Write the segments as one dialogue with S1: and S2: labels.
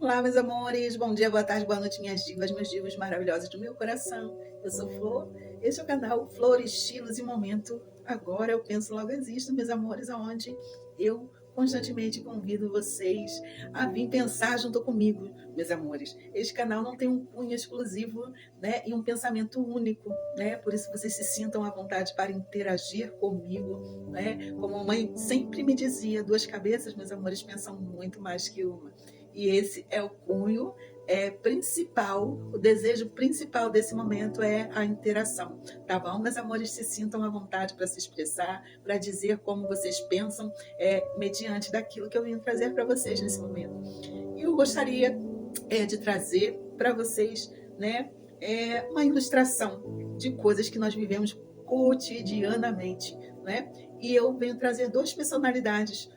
S1: Olá, meus amores, bom dia, boa tarde, boa noite, minhas divas, meus divos maravilhosos do meu coração. Eu sou Flor, este é o canal Flor, Estilos e Momento. Agora eu penso, logo existo, meus amores, aonde eu constantemente convido vocês a vir pensar junto comigo, meus amores. Este canal não tem um cunho exclusivo, né, e um pensamento único, né? Por isso vocês se sintam à vontade para interagir comigo, né? Como a mãe sempre me dizia, duas cabeças, meus amores, pensam muito mais que uma. E esse é o cunho principal, o desejo principal desse momento é a interação, tá bom? Meus amores, se sintam à vontade para se expressar, para dizer como vocês pensam, mediante daquilo que eu vim trazer para vocês nesse momento. E eu gostaria de trazer para vocês, né, uma ilustração de coisas que nós vivemos cotidianamente, né? E eu venho trazer duas personalidades,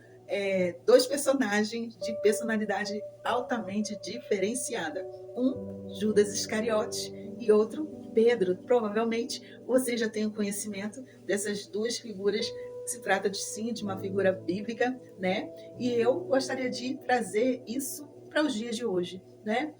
S1: dois personagens de personalidade altamente diferenciada. Um, Judas Iscariote, e outro, Pedro. Provavelmente você já tem o conhecimento dessas duas figuras. Se trata de uma figura bíblica, né? E eu gostaria de trazer isso para os dias de hoje, né?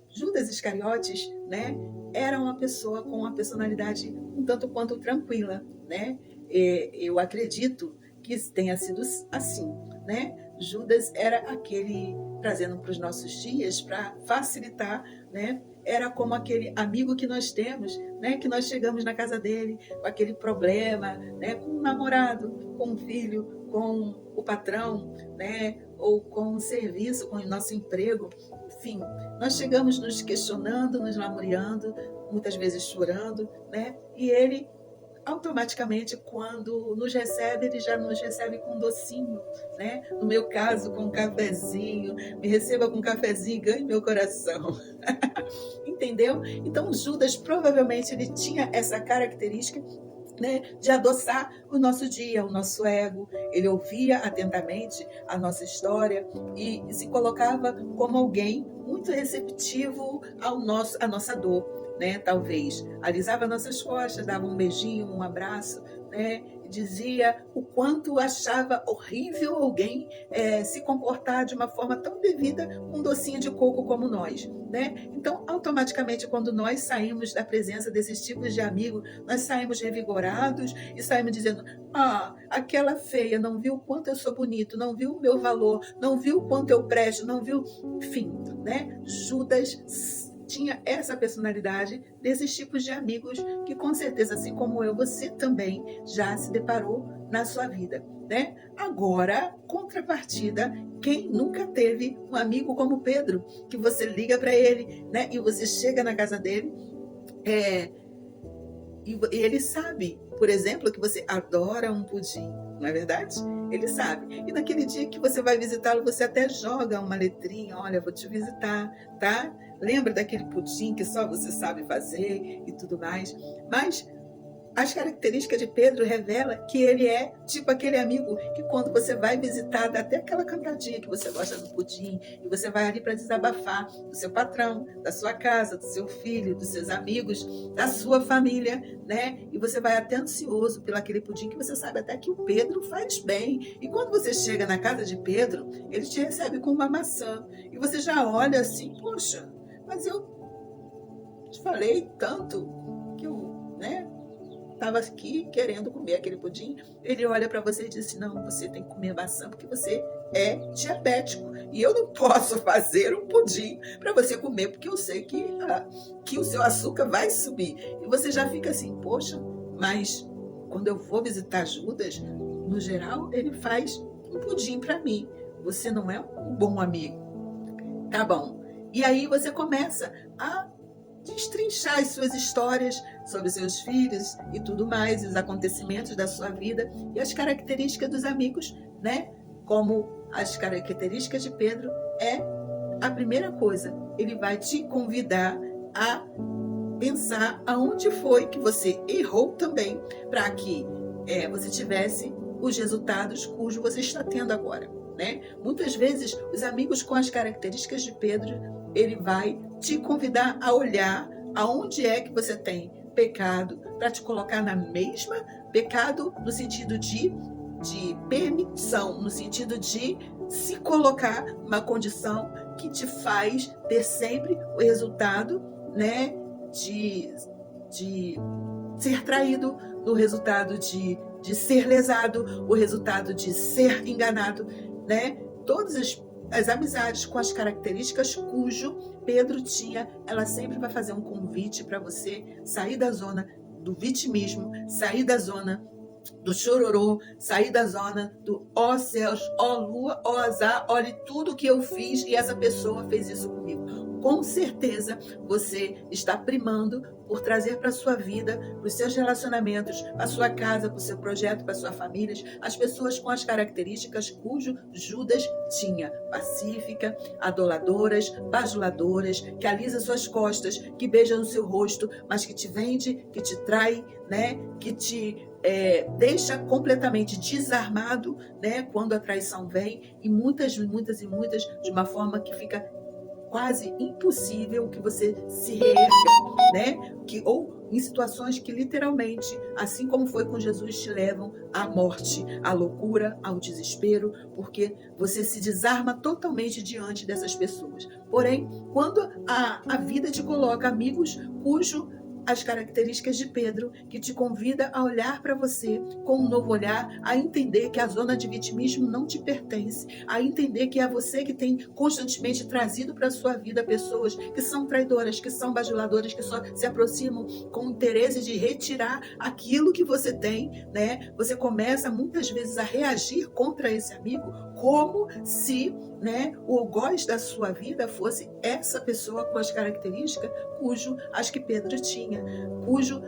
S1: Judas Iscariotes, né, era uma pessoa com uma personalidade um tanto quanto tranquila, né? Eu acredito que tenha sido assim, né? Judas era aquele, trazendo para os nossos dias, para facilitar, né? Era como aquele amigo que nós temos, né? Que nós chegamos na casa dele com aquele problema, né? Com um namorado, com um filho, com o patrão, né? Ou com o serviço, com o nosso emprego. Enfim, nós chegamos nos questionando, nos lamuriando, muitas vezes chorando, né? E ele automaticamente, quando nos recebe, ele já nos recebe com um docinho, né? No meu caso, com um cafezinho. Me receba com um cafezinho e ganhe meu coração. Entendeu? Então, Judas provavelmente ele tinha essa característica, né, de adoçar o nosso dia, o nosso ego. Ele ouvia atentamente a nossa história e se colocava como alguém muito receptivo à nossa dor, né? Talvez alisava nossas costas, dava um beijinho, um abraço, né? Dizia o quanto achava horrível alguém se comportar de uma forma tão devida com um docinho de coco como nós, né? Então, automaticamente, quando nós saímos da presença desses tipos de amigos, nós saímos revigorados e saímos dizendo: ah, aquela feia não viu o quanto eu sou bonito, não viu o meu valor, não viu o quanto eu presto, não viu, enfim, né? Judas tinha essa personalidade desses tipos de amigos que, com certeza, assim como eu, você também já se deparou na sua vida, né? Agora, contrapartida, quem nunca teve um amigo como Pedro, que você liga para ele, né? E você chega na casa dele, e ele sabe, por exemplo, que você adora um pudim, não é verdade? Ele sabe. E naquele dia que você vai visitá-lo, você até joga uma letrinha: olha, vou te visitar, tá? Lembra daquele pudim que só você sabe fazer e tudo mais. Mas as características de Pedro revela que ele é tipo aquele amigo que, quando você vai visitar, dá até aquela cantadinha que você gosta do pudim, e você vai ali para desabafar do seu patrão, da sua casa, do seu filho, dos seus amigos, da sua família, né? E você vai até ansioso pelo aquele pudim que você sabe até que o Pedro faz bem. E quando você chega na casa de Pedro, ele te recebe com uma maçã. E você já olha assim: poxa, mas eu te falei tanto que eu, né? Estava aqui querendo comer aquele pudim. Ele olha para você e diz assim: não, você tem que comer maçã porque você é diabético e eu não posso fazer um pudim para você comer porque eu sei que o seu açúcar vai subir. E você já fica assim: poxa, mas quando eu vou visitar Judas, no geral ele faz um pudim para mim. Você não é um bom amigo. Tá bom. E aí você começa a destrinchar as suas histórias sobre seus filhos e tudo mais, os acontecimentos da sua vida e as características dos amigos, né? Como as características de Pedro a primeira coisa, ele vai te convidar a pensar aonde foi que você errou também, para que você tivesse os resultados cujo você está tendo agora, né? Muitas vezes os amigos com as características de Pedro, ele vai te convidar a olhar aonde é que você tem pecado, para te colocar na mesma pecado, no sentido de permissão, no sentido de se colocar numa condição que te faz ter sempre o resultado, né, de ser traído, o resultado de ser lesado, o resultado de ser enganado, né? Todas as amizades com as características cujo Pedro tinha, ela sempre vai fazer um convite para você sair da zona do vitimismo, sair da zona do chororô, sair da zona do ó céus, ó lua, ó azar, olhe tudo que eu fiz e essa pessoa fez isso comigo. Com certeza você está primando por trazer para a sua vida, para os seus relacionamentos, para a sua casa, para o seu projeto, para a sua família, as pessoas com as características cujo Judas tinha: pacífica, aduladoras, bajuladoras, que alisa suas costas, que beija no seu rosto, mas que te vende, que te trai, né? Que te deixa completamente desarmado, né? Quando a traição vem, e muitas, de uma forma que fica quase impossível que você se reerga, né? Ou em situações que literalmente, assim como foi com Jesus, te levam à morte, à loucura, ao desespero, porque você se desarma totalmente diante dessas pessoas. Porém, quando a vida te coloca amigos cujo as características de Pedro, que te convida a olhar para você com um novo olhar, a entender que a zona de vitimismo não te pertence, a entender que é você que tem constantemente trazido para a sua vida pessoas que são traidoras, que são bajuladoras, que só se aproximam com o interesse de retirar aquilo que você tem, né? Você começa muitas vezes a reagir contra esse amigo como se, né, o algoz da sua vida fosse essa pessoa com as características cujo as que Pedro tinha, cujo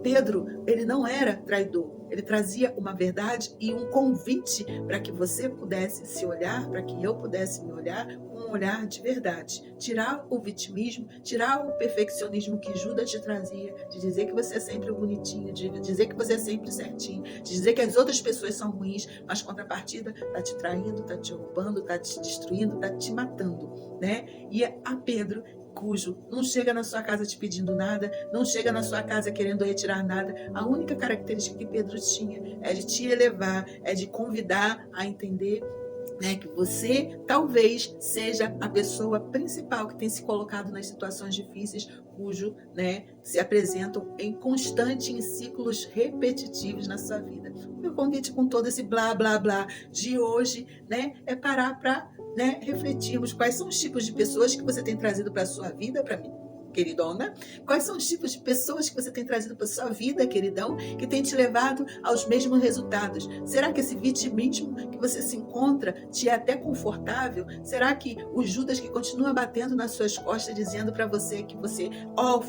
S1: Pedro, ele não era traidor, ele trazia uma verdade e um convite para que você pudesse se olhar, para que eu pudesse me olhar com um olhar de verdade, tirar o vitimismo, tirar o perfeccionismo que Judas te trazia, de dizer que você é sempre bonitinho, de dizer que você é sempre certinho, de dizer que as outras pessoas são ruins, mas contrapartida está te traindo, está te roubando, está te destruindo, está te matando, né? E a Pedro, cujo não chega na sua casa te pedindo nada, não chega na sua casa querendo retirar nada. A única característica que Pedro tinha é de te elevar, é de convidar a entender, né, que você talvez seja a pessoa principal que tem se colocado nas situações difíceis, cujo, né, se apresentam em ciclos repetitivos na sua vida. O meu convite com todo esse blá, blá, blá de hoje, né, é parar para, né, refletirmos quais são os tipos de pessoas que você tem trazido para a sua vida, para mim, queridona. Quais são os tipos de pessoas que você tem trazido para a sua vida, queridão, que tem te levado aos mesmos resultados? Será que esse vitimismo que você se encontra te é até confortável? Será que o Judas que continua batendo nas suas costas, dizendo para você que você,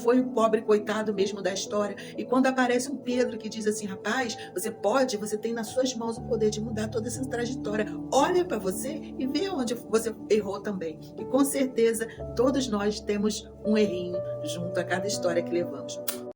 S1: foi o pobre coitado mesmo da história? E quando aparece um Pedro que diz assim: rapaz, você tem nas suas mãos o poder de mudar toda essa trajetória. Olha para você e vê onde você errou também. E com certeza todos nós temos um errinho junto a cada história que levamos.